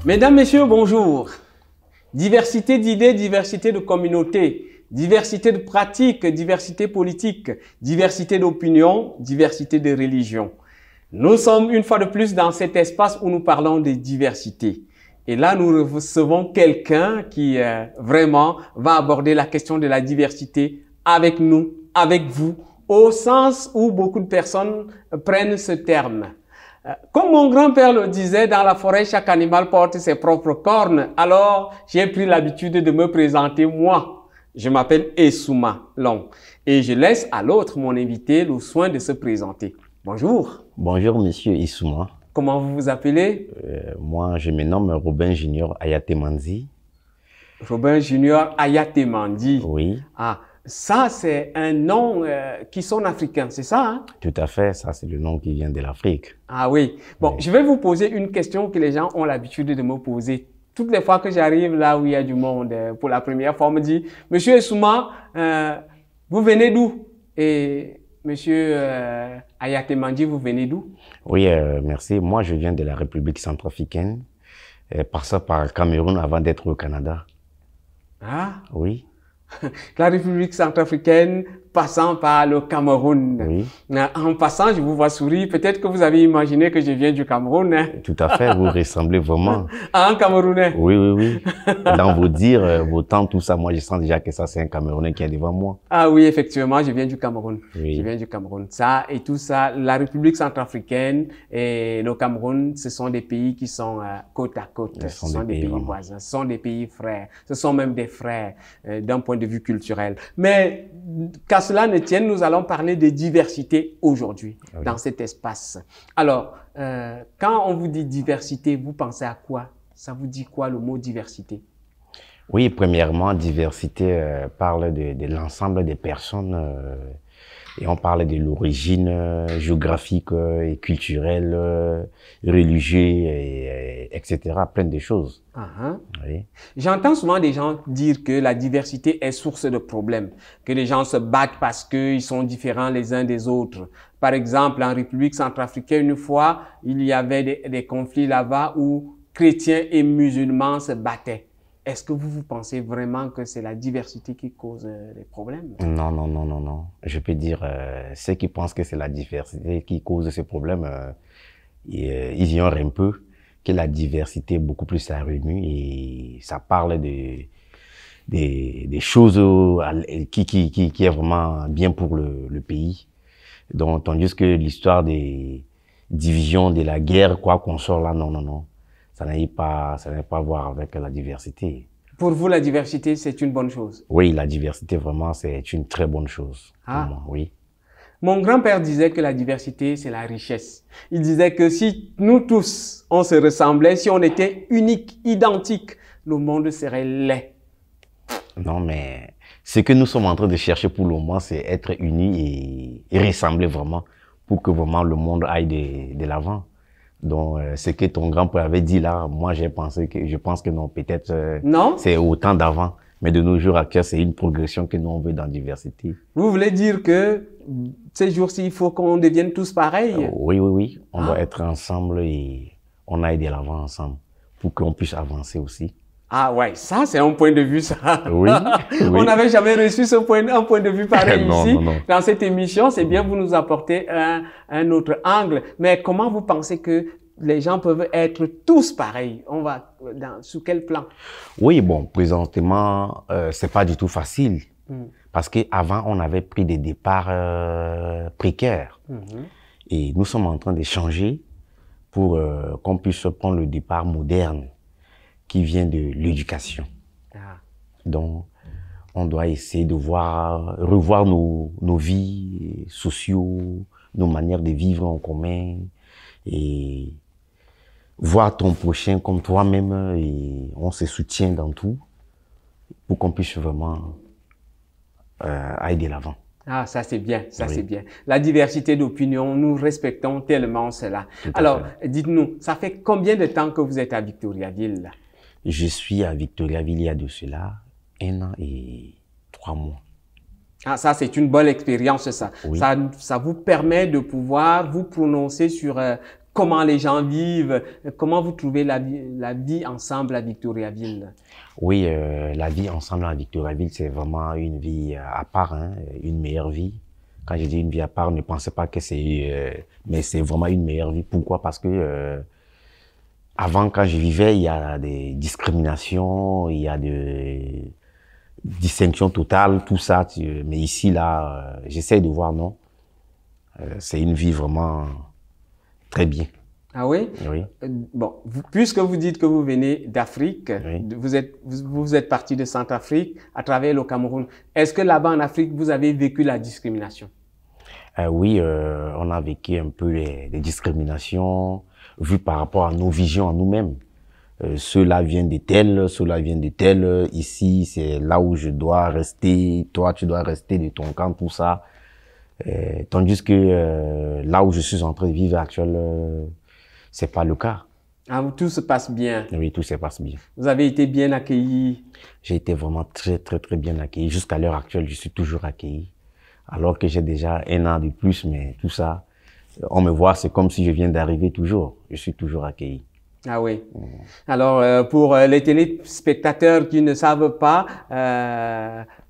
Mesdames, Messieurs, bonjour. Diversité d'idées, diversité de communautés, diversité de pratiques, diversité politique, diversité d'opinions, diversité de religions. Nous sommes une fois de plus dans cet espace où nous parlons de diversité. Et là, nous recevons quelqu'un qui vraiment va aborder la question de la diversité avec nous, avec vous, au sens où beaucoup de personnes prennent ce terme. Comme mon grand-père le disait, dans la forêt, chaque animal porte ses propres cornes. Alors, j'ai pris l'habitude de me présenter moi. Je m'appelle Essouma Long. Et je laisse à l'autre, mon invité, le soin de se présenter. Bonjour. Bonjour, monsieur Essouma. Comment vous vous appelez? Moi, je me nomme Robin Junior Ayatemandi. Robin Junior Ayatemandi. Oui. Ah, ça, c'est un nom qui sonne africain, c'est ça, hein? Tout à fait, ça c'est le nom qui vient de l'Afrique. Ah oui. Bon, Oui. je vais vous poser une question que les gens ont l'habitude de me poser. Toutes les fois que j'arrive là où il y a du monde, pour la première fois, on me dit, Monsieur Essouma, vous venez d'où? Et Monsieur Ayatemandi, vous venez d'où? Oui, merci. Moi, je viens de la République centrafricaine, passant par Cameroun avant d'être au Canada. Ah, Oui, la République centrafricaine passant par le Cameroun. oui, En passant, je vous vois sourire. Peut-être que vous avez imaginé que je viens du Cameroun. Hein? tout à fait. Vous ressemblez vraiment. Ah, un Camerounais. Oui, oui, oui. Dans vos dires, vos temps, tout ça, moi, je sens déjà que ça, c'est un Camerounais qui est devant moi. Ah oui, effectivement, je viens du Cameroun. Oui. Je viens du Cameroun. Ça et tout ça, la République centrafricaine et le Cameroun, ce sont des pays qui sont côte à côte. Ce sont des pays vraiment voisins. Ce sont des pays frères. Ce sont même des frères d'un point de vue culturel. Mais qu'à cela ne tienne, nous allons parler de diversité aujourd'hui dans cet espace. Alors, quand on vous dit diversité, vous pensez à quoi? Ça vous dit quoi le mot diversité? Oui, premièrement, diversité parle de l'ensemble des personnes et on parle de l'origine géographique et culturelle, religieuse, etc. Plein de choses. Oui. J'entends souvent des gens dire que la diversité est source de problèmes, que les gens se battent parce qu'ils sont différents les uns des autres. Par exemple, en République centrafricaine, une fois, il y avait des conflits là-bas où chrétiens et musulmans se battaient. Est-ce que vous pensez vraiment que c'est la diversité qui cause les problèmes? Non, non, non, non, non. Je peux dire, ceux qui pensent que c'est la diversité qui cause ces problèmes, ils ignorent un peu que la diversité est beaucoup plus sérieuse et ça parle des choses qui est vraiment bien pour le pays. Donc, tandis que l'histoire des divisions, de la guerre, quoi qu'on sort là, non, non, non. Ça n'a pas à voir avec la diversité. Pour vous, la diversité, c'est une bonne chose? Oui, la diversité, vraiment, c'est une très bonne chose. Ah. Pour moi, oui. Mon grand-père disait que la diversité, c'est la richesse. Il disait que si nous tous, on se ressemblait, si on était uniques, identiques, le monde serait laid. Non, mais ce que nous sommes en train de chercher pour le moment, c'est être unis et ressembler vraiment pour que vraiment le monde aille de l'avant. Donc, ce que ton grand-père avait dit là, moi, je pense que non, peut-être c'est au temps d'avant. Mais de nos jours actuels, c'est une progression que nous on veut dans la diversité. Vous voulez dire que ces jours-ci, il faut qu'on devienne tous pareils? Oui, oui, oui. On doit être ensemble et on aille de l'avant ensemble pour qu'on puisse avancer aussi. Ah ouais, ça c'est un point de vue ça. Oui, oui. On n'avait jamais reçu un point de vue pareil Non, ici. non, non. Dans cette émission, c'est bien vous nous apportez un autre angle. Mais comment vous pensez que les gens peuvent être tous pareils? On va sous quel plan? Oui, bon, présentement, c'est pas du tout facile. Parce qu'avant, on avait pris des départs précaires. Et nous sommes en train de changer pour qu'on puisse prendre le départ moderne qui vient de l'éducation. Donc, on doit essayer de revoir nos vies sociaux, nos manières de vivre en commun et voir ton prochain comme toi-même et on se soutient dans tout pour qu'on puisse vraiment aller de l'avant. Ah, ça c'est bien, ça Oui. c'est bien. La diversité d'opinion, nous respectons tellement cela. Tout à Alors, fait. dites-nous, ça fait combien de temps que vous êtes à Victoriaville? Je suis à Victoriaville il y a de cela 1 an et 3 mois. Ah, ça, c'est une bonne expérience, ça. Oui. Ça vous permet de pouvoir vous prononcer sur comment les gens vivent, comment vous trouvez la vie ensemble à Victoriaville? Oui, la vie ensemble à Victoriaville, c'est vraiment une vie à part, hein, une meilleure vie. Quand je dis une vie à part, ne pensez pas que c'est... mais c'est vraiment une meilleure vie. Pourquoi? Parce que avant, quand je vivais, il y a des discriminations, il y a des distinctions totales, tout ça. Mais ici, là, j'essaie de voir, non. C'est une vie vraiment très bien. Ah oui? Oui. Bon, puisque vous dites que vous venez d'Afrique, Oui. vous êtes parti de Centrafrique à travers le Cameroun. Est-ce que là-bas en Afrique, vous avez vécu la discrimination? Oui, on a vécu un peu les discriminations vues par rapport à nos visions à nous-mêmes. Ceux-là viennent de tel, ceux-là viennent de tel. Ici, c'est là où je dois rester. Toi, tu dois rester de ton camp, tout ça. Tandis que là où je suis en train de vivre actuellement, c'est pas le cas. Ah, tout se passe bien. Oui, tout se passe bien. Vous avez été bien accueillis. J'ai été vraiment très, très, très bien accueilli. Jusqu'à l'heure actuelle, je suis toujours accueilli. Alors que j'ai déjà 1 an de plus, mais tout ça, on me voit, c'est comme si je viens d'arriver toujours. Je suis toujours accueilli. Ah oui. Alors, pour les téléspectateurs qui ne savent pas,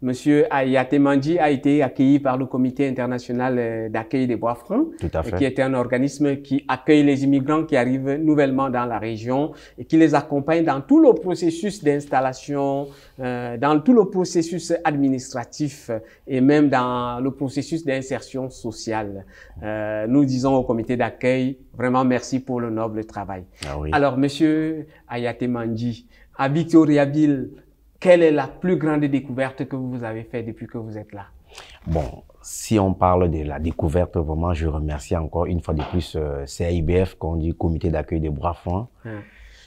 Monsieur Ayaté Mandji a été accueilli par le Comité international d'accueil des Bois Francs, qui est un organisme qui accueille les immigrants qui arrivent nouvellement dans la région et qui les accompagne dans tout le processus d'installation, dans tout le processus administratif et même dans le processus d'insertion sociale. Nous disons au comité d'accueil, vraiment merci pour le noble travail. Ah oui. Alors, Monsieur Ayaté Mandji, à Victoriaville, quelle est la plus grande découverte que vous avez faite depuis que vous êtes là? Bon, si on parle de la découverte, vraiment, je remercie encore une fois de plus CAIBF, qu'on dit Comité d'accueil des Bois Francs.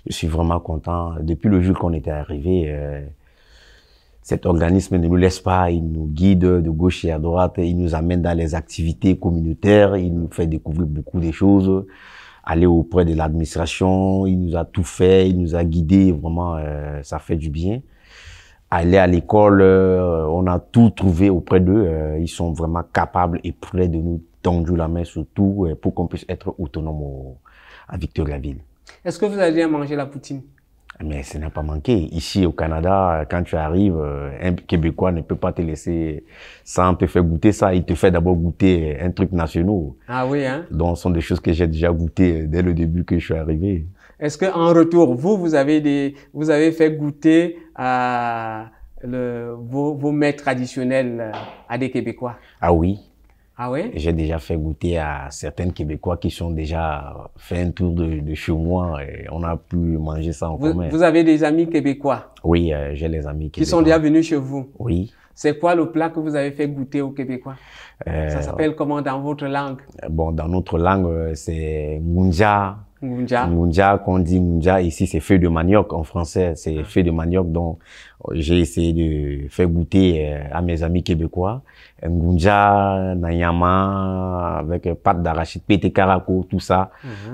Je suis vraiment content. Depuis le jour qu'on était arrivé, cet organisme ne nous laisse pas, il nous guide de gauche et à droite, il nous amène dans les activités communautaires, il nous fait découvrir beaucoup de choses, aller auprès de l'administration, il nous a tout fait, il nous a guidés, vraiment, ça fait du bien. Aller à l'école, on a tout trouvé auprès d'eux. Ils sont vraiment capables et prêts de nous tendre la main sur tout pour qu'on puisse être autonome à Victoriaville. Est-ce que vous avez bien mangé la poutine? Mais ça n'a pas manqué. Ici au Canada, quand tu arrives, un Québécois ne peut pas te laisser sans te faire goûter ça. Il te fait d'abord goûter un truc national. Ah oui, hein? Donc, ce sont des choses que j'ai déjà goûtées dès le début que je suis arrivé. Est-ce que en retour, vous avez fait goûter vos mets traditionnels à des Québécois? Ah oui. Ah oui? J'ai déjà fait goûter à certains Québécois qui sont déjà fait un tour de chez moi et on a pu manger ça en commun. Vous avez des amis québécois? Oui, j'ai les amis québécois. Qui sont déjà venus chez vous? Oui. C'est quoi le plat que vous avez fait goûter aux Québécois? Ça s'appelle comment dans votre langue? Bon, dans notre langue, c'est ngunja. Ngunja. Ngunja, qu'on dit ngunja, ici c'est feuille de manioc en français, c'est feuille de manioc, donc j'ai essayé de faire goûter à mes amis québécois. Ngunja, nanyama, avec pâte d'arachide, pété caracos, tout ça.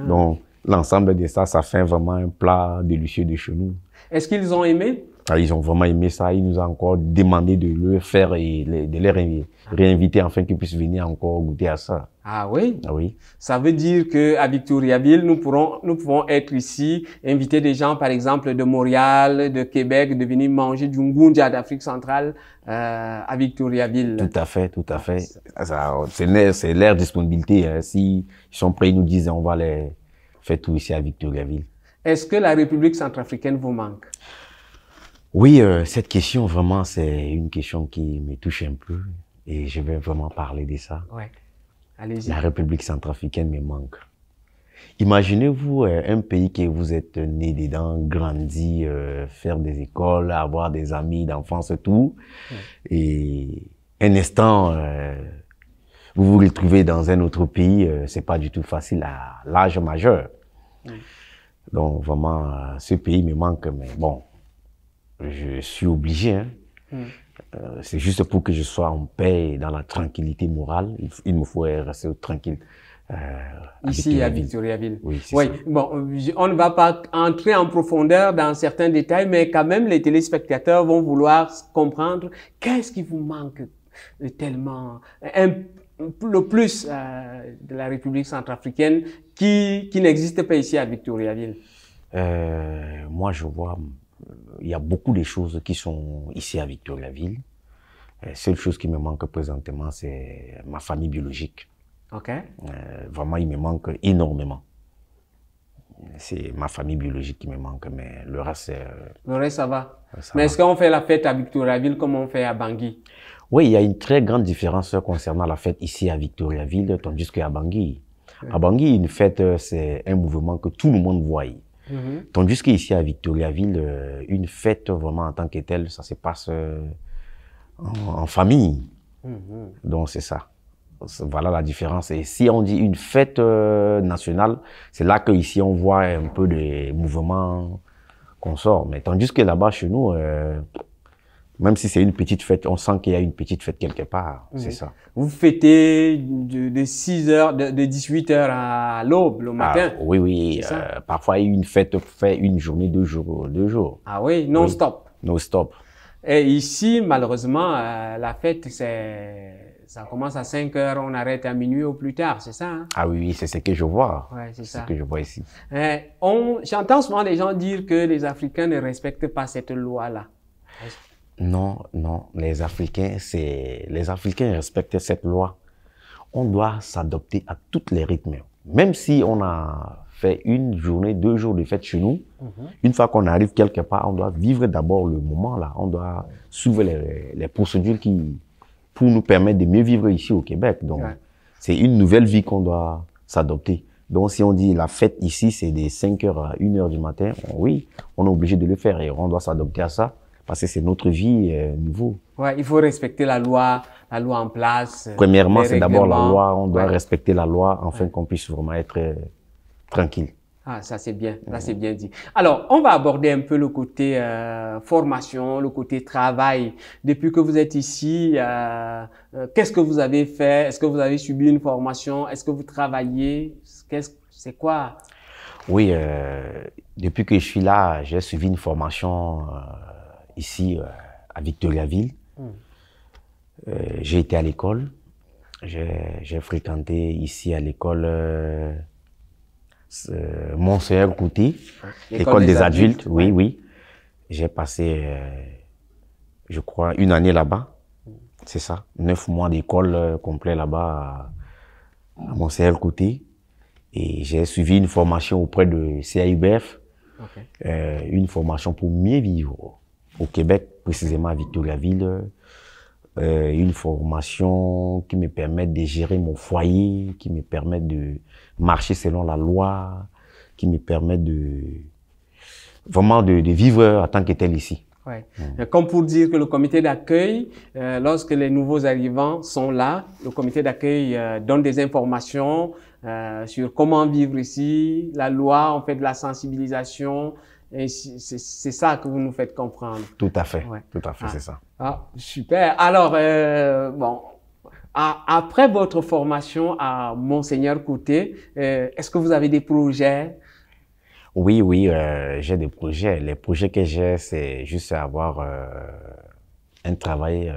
Donc l'ensemble de ça, ça fait vraiment un plat délicieux de chez nous. Est-ce qu'ils ont aimé? Ah, ils ont vraiment aimé ça. Ils nous ont encore demandé de le faire et de les réinviter afin qu'ils puissent venir encore goûter à ça. Ah oui? Ah oui. Ça veut dire que à Victoriaville, nous pouvons être ici, inviter des gens, par exemple, de Montréal, de Québec, de venir manger du ngunja d'Afrique centrale, à Victoriaville. Tout à fait, tout à fait. C'est leur disponibilité. Hein. S'ils sont prêts, ils nous disent, on va les faire tout ici à Victoriaville. Est-ce que la République centrafricaine vous manque? Oui, cette question, vraiment, c'est une question qui me touche un peu et je vais vraiment parler de ça. Ouais. Allez-y. La République centrafricaine me manque. Imaginez-vous un pays que vous êtes né dedans, grandi, faire des écoles, avoir des amis d'enfance et tout. Et un instant, vous vous retrouvez dans un autre pays, c'est pas du tout facile à l'âge majeur. Donc vraiment, ce pays me manque, mais bon. Je suis obligé, hein. C'est juste pour que je sois en paix et dans la tranquillité morale. Il me faut rester tranquille. Ici à Victoriaville. Oui, c'est oui. ça. Bon, on ne va pas entrer en profondeur dans certains détails, mais quand même les téléspectateurs vont vouloir comprendre qu'est-ce qui vous manque tellement. le plus de la République centrafricaine qui n'existe pas ici à Victoriaville? Moi, je vois, il y a beaucoup de choses qui sont ici à Victoriaville. La seule chose qui me manque présentement, c'est ma famille biologique. OK. Vraiment, il me manque énormément. C'est ma famille biologique qui me manque, mais le reste, Ça va. ça Mais va. est-ce qu'on fait la fête à Victoriaville comme on fait à Bangui? Oui, il y a une très grande différence concernant la fête ici à Victoriaville, tandis qu'à Bangui. À Bangui, une fête, c'est un mouvement que tout le monde voit. Tandis qu'ici à Victoriaville, une fête vraiment en tant que telle, ça se passe en famille. Donc c'est ça. Voilà la différence. Et si on dit une fête nationale, c'est là qu'ici on voit un peu des mouvements qu'on sort. Mais tandis que là-bas, chez nous, même si c'est une petite fête, on sent qu'il y a une petite fête quelque part. C'est ça. Vous fêtez de 6 heures, de 18 heures à l'aube, le matin? Ah, oui, oui. Parfois, une fête fait une journée, 2 jours. Ah oui, non-stop. Non-stop. Et ici, malheureusement, la fête, ça commence à 5 heures, on arrête à minuit au plus tard, c'est ça? Hein? Ah oui, c'est ce que je vois. Ouais, c'est ça. Ce que je vois ici. J'entends souvent les gens dire que les Africains ne respectent pas cette loi-là. Non, non. Les Africains respectent cette loi. On doit s'adapter à tous les rythmes. Même si on a fait une journée, 2 jours de fête chez nous, une fois qu'on arrive quelque part, on doit vivre d'abord le moment là. On doit suivre les procédures pour nous permettre de mieux vivre ici au Québec. Donc, c'est une nouvelle vie qu'on doit s'adopter. Donc, si on dit la fête ici, c'est de 5 heures à 1 heure du matin, oui, on est obligé de le faire et on doit s'adopter à ça. Parce que c'est notre vie nouveau. Ouais, il faut respecter la loi en place. Premièrement, c'est d'abord la loi. On doit respecter la loi afin qu'on puisse vraiment être tranquille. Ah, ça c'est bien, ça c'est bien dit. Alors, on va aborder un peu le côté formation, le côté travail. Depuis que vous êtes ici, qu'est-ce que vous avez fait? Est-ce que vous avez subi une formation? Est-ce que vous travaillez? C'est quoi? Oui, depuis que je suis là, j'ai suivi une formation ici à Victoriaville. J'ai été à l'école. J'ai fréquenté ici à l'école Monseigneur Couté, l'école des adultes. Oui, oui. J'ai passé, je crois, 1 année là-bas. C'est ça. 9 mois d'école complet là-bas à Monseigneur Couté. Et j'ai suivi une formation auprès de CAUBF. Une formation pour mieux vivre au Québec, précisément à Victoriaville. Une formation qui me permet de gérer mon foyer, qui me permet de marcher selon la loi, qui me permet vraiment de vivre en tant que tel ici. Ouais. Comme pour dire que le comité d'accueil, lorsque les nouveaux arrivants sont là, le comité d'accueil donne des informations sur comment vivre ici, la loi, on fait de la sensibilisation. Et c'est ça que vous nous faites comprendre. Tout à fait, tout à fait, c'est ça. Ah, super. Alors, bon, après votre formation à Monseigneur Couté, est-ce que vous avez des projets? Oui, oui, j'ai des projets. Les projets que j'ai, c'est juste avoir un travail.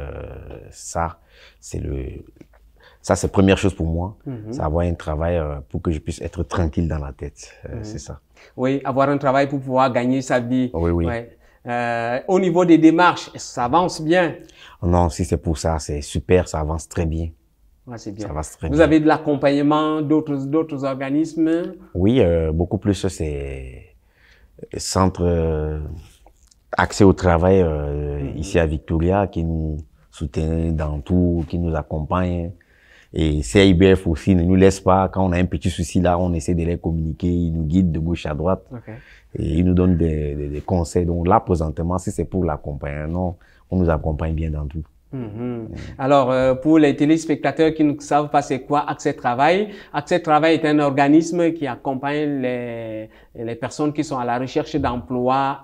Ça, c'est la première chose pour moi. C'est avoir un travail pour que je puisse être tranquille dans la tête. C'est ça. Oui, avoir un travail pour pouvoir gagner sa vie. Oui, oui. Ouais. Au niveau des démarches, ça avance bien? Non, si c'est pour ça, c'est super, ça avance très bien. Ouais, c'est bien. Ça avance très Vous bien. avez de l'accompagnement d'autres organismes? Oui, beaucoup plus, c'est centre accès au travail ici à Victoria qui nous soutient dans tout, qui nous accompagne. Et CIBF aussi ne nous laisse pas, quand on a un petit souci là, on essaie de les communiquer, ils nous guident de gauche à droite. Et ils nous donnent des conseils. Donc là, présentement, si c'est pour l'accompagnement, on nous accompagne bien dans tout. Alors, pour les téléspectateurs qui ne savent pas c'est quoi Accès Travail, Accès Travail est un organisme qui accompagne les personnes qui sont à la recherche d'emploi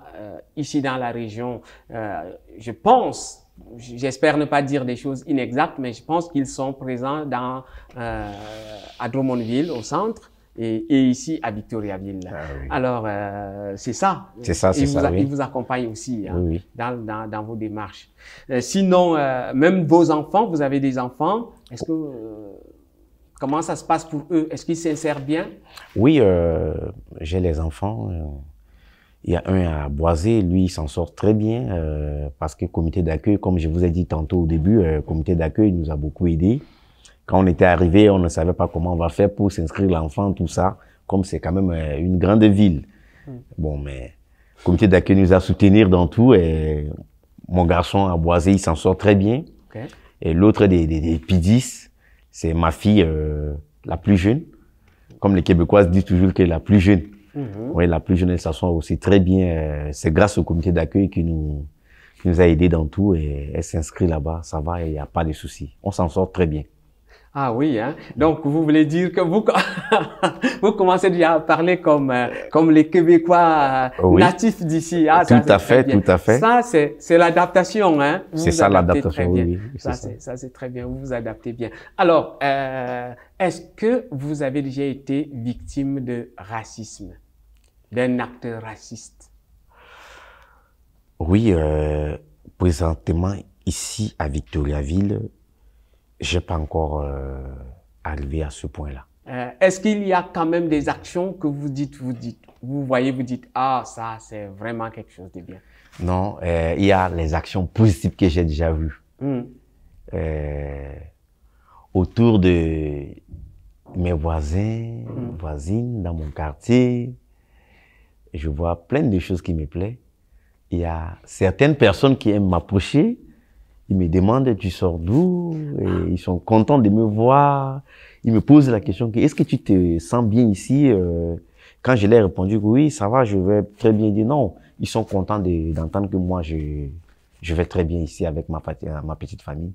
ici dans la région. Je pense, j'espère ne pas dire des choses inexactes, mais je pense qu'ils sont présents à Drummondville, au centre. et ici à Victoriaville. Ah, oui. Alors, c'est ça. C'est ça, c'est ça, oui. Il vous accompagne aussi hein, Oui, oui. dans vos démarches. Sinon, même vos enfants, vous avez des enfants, est-ce que... comment ça se passe pour eux? Est-ce qu'ils s'insèrent bien? Oui, j'ai les enfants. Il y a un à Boisé, lui, il s'en sort très bien parce que comité d'accueil, comme je vous ai dit tantôt au début, comité d'accueil nous a beaucoup aidé. Quand on était arrivé, on ne savait pas comment on va faire pour s'inscrire l'enfant, tout ça, comme c'est quand même une grande ville. Bon, mais comité d'accueil nous a soutenus dans tout et mon garçon à Boisé, il s'en sort très bien. Okay. Et l'autre des P10, c'est ma fille la plus jeune. Comme les Québécoises disent toujours que la plus jeune. Oui, la plus jeune, elle s'en sort aussi très bien. C'est grâce au comité d'accueil qui nous a aidés dans tout et elle s'inscrit là-bas. Ça va et il n'y a pas de soucis. On s'en sort très bien. Ah oui, hein. Donc vous voulez dire que vous vous commencez déjà à parler comme les Québécois oui. natifs d'ici. Ah, tout à fait, tout à fait. Ça c'est l'adaptation, hein. C'est ça l'adaptation, oui. Ça c'est très bien. Vous vous adaptez bien. Alors, est-ce que vous avez déjà été victime de racisme, d'un acte raciste? Oui, présentement ici à Victoriaville. J'ai pas encore arrivé à ce point-là. Est-ce qu'il y a quand même des actions que vous dites, vous voyez, vous dites, ah, ça, c'est vraiment quelque chose de bien? Non, il y a les actions positives que j'ai déjà vues. Autour de mes voisins, voisines, dans mon quartier, je vois plein de choses qui me plaisent. Il y a certaines personnes qui aiment m'approcher. Ils me demandent, tu sors d'où? Et ils sont contents de me voir. Ils me posent la question, est-ce que tu te sens bien ici? Quand je leur ai répondu que oui, ça va, je vais très bien. Dire non. Ils sont contents d'entendre que moi, je vais très bien ici avec ma petite famille.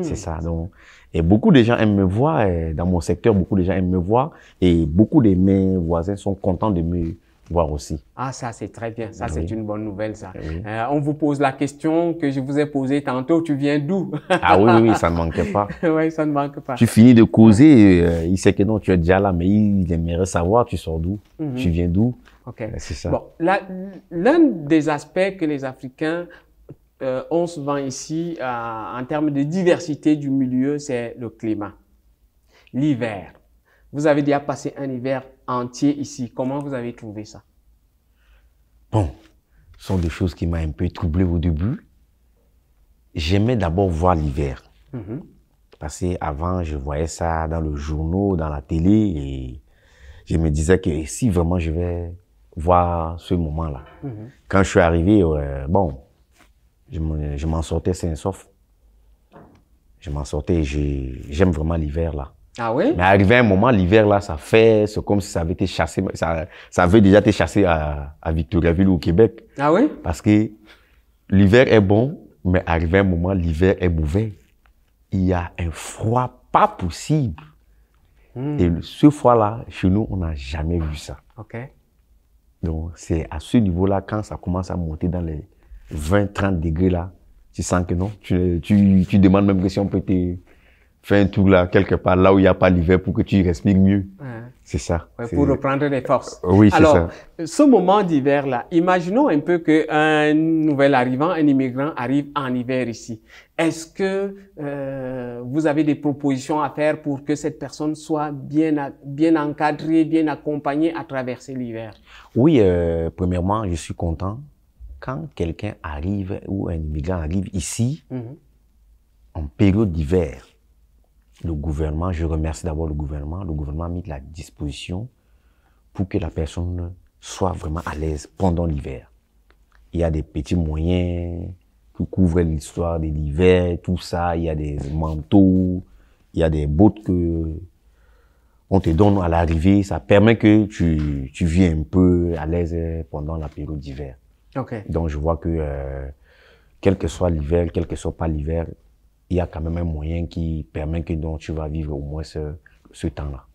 C'est ça. Donc, et beaucoup de gens aiment me voir. Dans mon secteur, beaucoup de gens aiment me voir. Et beaucoup de mes voisins sont contents de me voir aussi. Ah, ça, c'est très bien. Ça, oui. c'est une bonne nouvelle, ça. Oui. On vous pose la question que je vous ai posée tantôt. Tu viens d'où? Ah oui, ça ne manquait pas. Oui, ça ne manque pas. Tu finis de causer, il sait que non, tu es déjà là, mais il aimerait savoir, tu sors d'où? Tu viens d'où? Ok. C'est ça. Bon, l'un des aspects que les Africains ont souvent ici, en termes de diversité du milieu, c'est le climat. L'hiver. Vous avez déjà passé un hiver entier ici. Comment vous avez trouvé ça? Bon, ce sont des choses qui m'ont un peu troublé au début. J'aimais d'abord voir l'hiver. Parce qu'avant, je voyais ça dans le journal, dans la télé, et je me disais que si vraiment je vais voir ce moment-là. Quand je suis arrivé, bon, je m'en sortais sain et sauf. Je m'en sortais, j'aime vraiment l'hiver là. Ah oui? Mais arrivé un moment, l'hiver là, c'est comme si ça avait été chassé, ça avait déjà été chassé à Victoriaville ou au Québec. Ah oui? Parce que l'hiver est bon, mais arrivé un moment, l'hiver est mauvais. Il y a un froid pas possible. Et ce froid-là, chez nous, on n'a jamais vu ça. Ok. Donc, c'est à ce niveau-là, quand ça commence à monter dans les 20-30 degrés là, tu sens que non. Tu demandes même que si on peut te faire un tour là, quelque part, là où il n'y a pas l'hiver pour que tu respires mieux. C'est ça. Ouais, pour reprendre des forces. Oui, c'est ça. Alors, ce moment d'hiver là, imaginons un peu qu'un nouvel arrivant, un immigrant arrive en hiver ici. Est-ce que vous avez des propositions à faire pour que cette personne soit bien encadrée, bien accompagnée à traverser l'hiver? Oui, premièrement, je suis content quand quelqu'un arrive ou un immigrant arrive ici en période d'hiver. Le gouvernement, je remercie d'abord le gouvernement a mis la disposition pour que la personne soit vraiment à l'aise pendant l'hiver. Il y a des petits moyens qui couvrent l'histoire de l'hiver, tout ça. Il y a des manteaux, il y a des bottes que on te donne à l'arrivée. Ça permet que tu viennes un peu à l'aise pendant la période d'hiver. Okay. Donc, je vois que quel que soit l'hiver, quel que soit pas l'hiver, il y a quand même un moyen qui permet que donc, tu vas vivre au moins ce temps-là.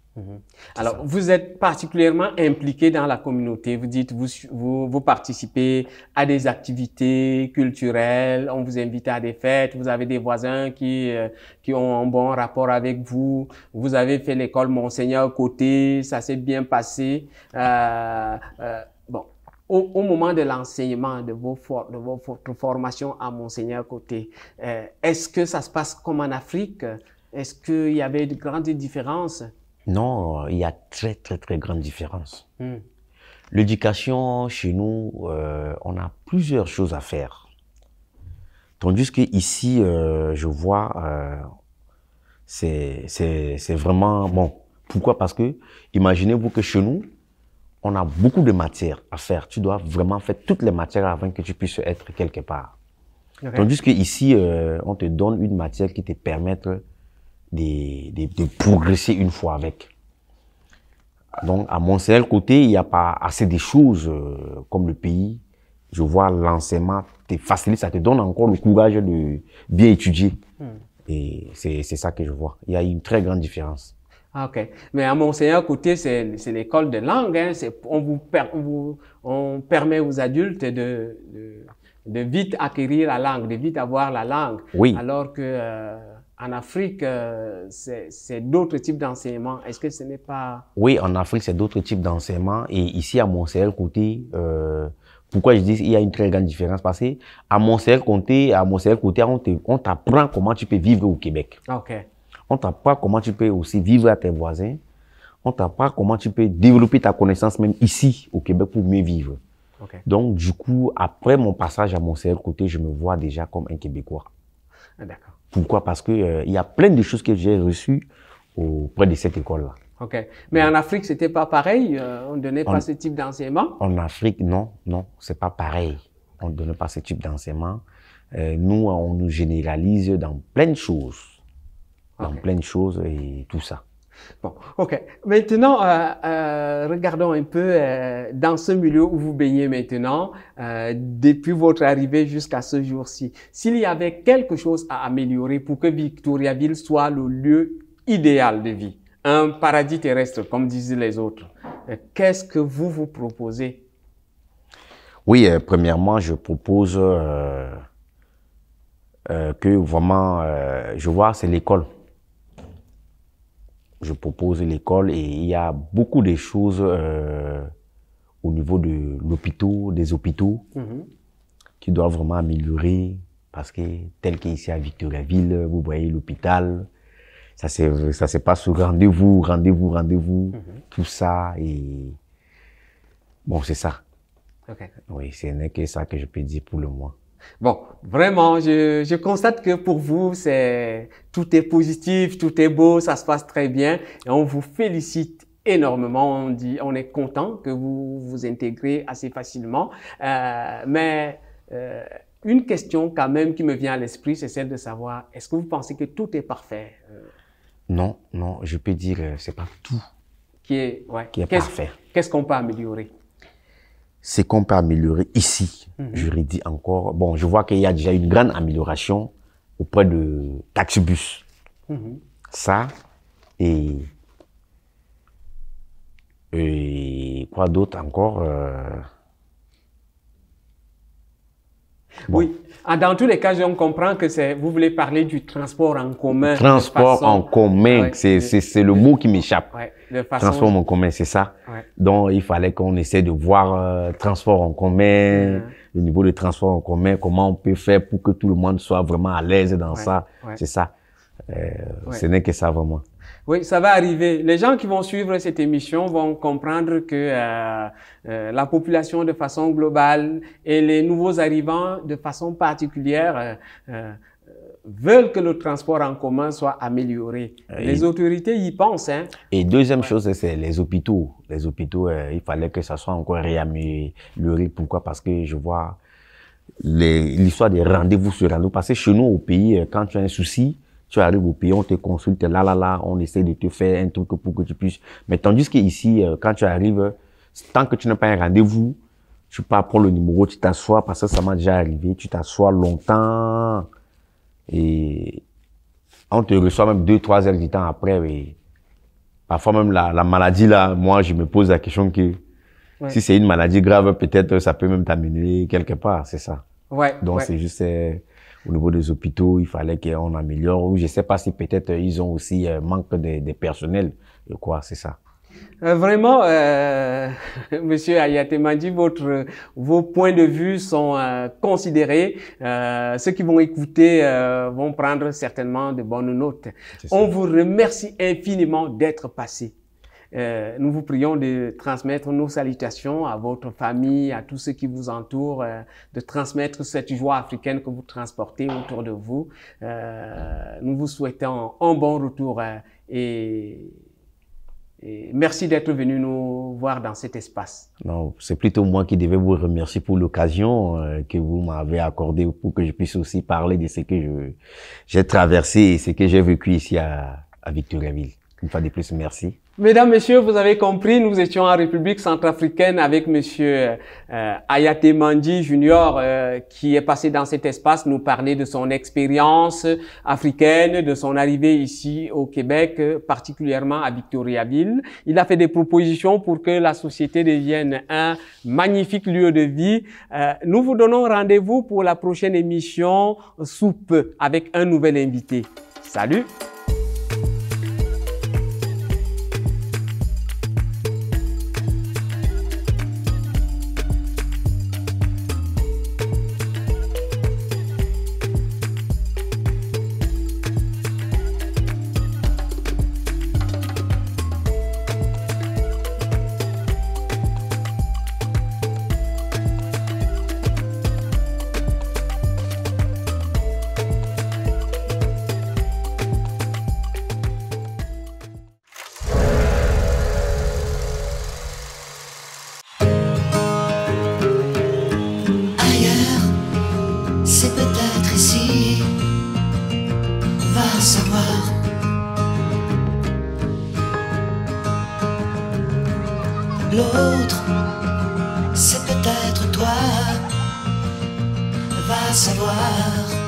Alors, vous êtes particulièrement impliqué dans la communauté. Vous dites, vous participez à des activités culturelles, on vous invite à des fêtes, vous avez des voisins qui ont un bon rapport avec vous. Vous avez fait l'école Monseigneur Côté, ça s'est bien passé. Bon, au moment de l'enseignement de votre formation à Monseigneur Côté, est-ce que ça se passe comme en Afrique? Est-ce qu'il y avait de grandes différences? Non, il y a très grande différence. L'éducation, chez nous, on a plusieurs choses à faire. Tandis que ici, je vois, c'est vraiment bon. Pourquoi? Parce que, imaginez-vous que chez nous, on a beaucoup de matières à faire. Tu dois vraiment faire toutes les matières avant que tu puisses être quelque part. Okay. Tandis que ici, on te donne une matière qui te permet de progresser une fois avec. Donc, à mon seul côté, il n'y a pas assez de choses comme le pays. Je vois l'enseignement te facilite, ça te donne encore le courage de bien étudier. Et c'est ça que je vois. Il y a une très grande différence. Ah, ok. Mais à Monseigneur Côté, c'est l'école de langue. Hein. On permet aux adultes de vite acquérir la langue, de vite avoir la langue. Oui. Alors que en Afrique, c'est d'autres types d'enseignement. Est-ce que ce n'est pas... Oui, en Afrique, c'est d'autres types d'enseignement. Et ici, à Monseigneur Côté, pourquoi je dis qu'il y a une très grande différence? Parce qu'à Monseigneur Côté, on t'apprend comment tu peux vivre au Québec. Ok. On t'apprend comment tu peux aussi vivre à tes voisins. On t'apprend comment tu peux développer ta connaissance même ici, au Québec, pour mieux vivre. Okay. Donc, du coup, après mon passage à Monseigneur Côté, je me vois déjà comme un Québécois. Ah, d'accord. Pourquoi? Parce que il y a plein de choses que j'ai reçues auprès de cette école-là. Ok. Mais en Afrique, c'était pas pareil? On donnait pas ce type d'enseignement? En Afrique, non, c'est pas pareil. On donnait pas ce type d'enseignement. Nous, on nous généralise dans plein de choses. Dans plein de choses et tout ça. Bon, ok. Maintenant, regardons un peu dans ce milieu où vous baignez maintenant, depuis votre arrivée jusqu'à ce jour-ci. S'il y avait quelque chose à améliorer pour que Victoriaville soit le lieu idéal de vie, un paradis terrestre, comme disaient les autres, qu'est-ce que vous proposez? Oui, premièrement, je propose que vraiment, je vois, c'est l'école. Je propose l'école et il y a beaucoup de choses au niveau de l'hôpital, des hôpitaux qui doivent vraiment améliorer parce que tel qu'ici à Victoriaville, vous voyez l'hôpital, ça se passe sur rendez-vous, tout ça et bon, c'est ça. Okay. Oui, ce n'est que ça que je peux dire pour le moment. Bon, vraiment, je constate que pour vous, tout est positif, tout est beau, ça se passe très bien et on vous félicite énormément. On est content que vous vous intégrez assez facilement. Mais une question quand même qui me vient à l'esprit, c'est celle de savoir, est-ce que vous pensez que tout est parfait? Non, je peux dire c'est pas tout qui est parfait. Qu'est-ce qu'on peut améliorer? C'est qu'on peut améliorer ici. Je redis encore. Bon, je vois qu'il y a déjà une grande amélioration auprès de Taxibus. Ça, et quoi d'autre encore? Bon. Oui. Dans tous les cas, on comprend que vous voulez parler du transport en commun. Transport en commun, c'est le mot qui m'échappe. Ouais, transport en commun, c'est ça. Ouais. Donc, il fallait qu'on essaie de voir transport en commun, le niveau de transport en commun, comment on peut faire pour que tout le monde soit vraiment à l'aise dans ça. Ouais. C'est ça. Ce n'est que ça vraiment. Oui, ça va arriver. Les gens qui vont suivre cette émission vont comprendre que la population de façon globale et les nouveaux arrivants de façon particulière veulent que le transport en commun soit amélioré. Les autorités y pensent. Hein. Et deuxième chose, c'est les hôpitaux. Les hôpitaux, il fallait que ça soit encore réamélioré. Pourquoi? Parce que je vois l'histoire des rendez-vous sur rendez-vous. Parce que chez nous, au pays, quand tu as un souci, tu arrives au pays, on te consulte, là, on essaie de te faire un truc pour que tu puisses. Mais tandis qu'ici, quand tu arrives, tant que tu n'as pas un rendez-vous, tu pars prendre le numéro, tu t'assois, parce que ça m'a déjà arrivé, tu t'assois longtemps, et on te reçoit même 2-3 heures du temps après, et Parfois même la maladie, là, moi, je me pose la question que si c'est une maladie grave, peut-être ça peut même t'amener quelque part, c'est ça. Donc, c'est juste au niveau des hôpitaux, il fallait qu'on améliore. Ou je sais pas si peut-être ils ont aussi manque de personnel, quoi, c'est ça. Vraiment, Monsieur Ayaté Mandji, vos points de vue sont considérés. Ceux qui vont écouter vont prendre certainement de bonnes notes. On vous remercie infiniment d'être passé. Nous vous prions de transmettre nos salutations à votre famille, à tous ceux qui vous entourent, de transmettre cette joie africaine que vous transportez autour de vous. Nous vous souhaitons un bon retour et merci d'être venu nous voir dans cet espace. Non, c'est plutôt moi qui devais vous remercier pour l'occasion que vous m'avez accordée pour que je puisse aussi parler de ce que j'ai traversé et ce que j'ai vécu ici à Victoriaville. Une fois de plus, merci. Mesdames, Messieurs, vous avez compris, nous étions en République centrafricaine avec Monsieur Ayaté Mandji Junior qui est passé dans cet espace nous parler de son expérience africaine, de son arrivée ici au Québec, particulièrement à Victoriaville. Il a fait des propositions pour que la société devienne un magnifique lieu de vie. Nous vous donnons rendez-vous pour la prochaine émission sous peu avec un nouvel invité. Salut! L'autre, c'est peut-être toi, va savoir.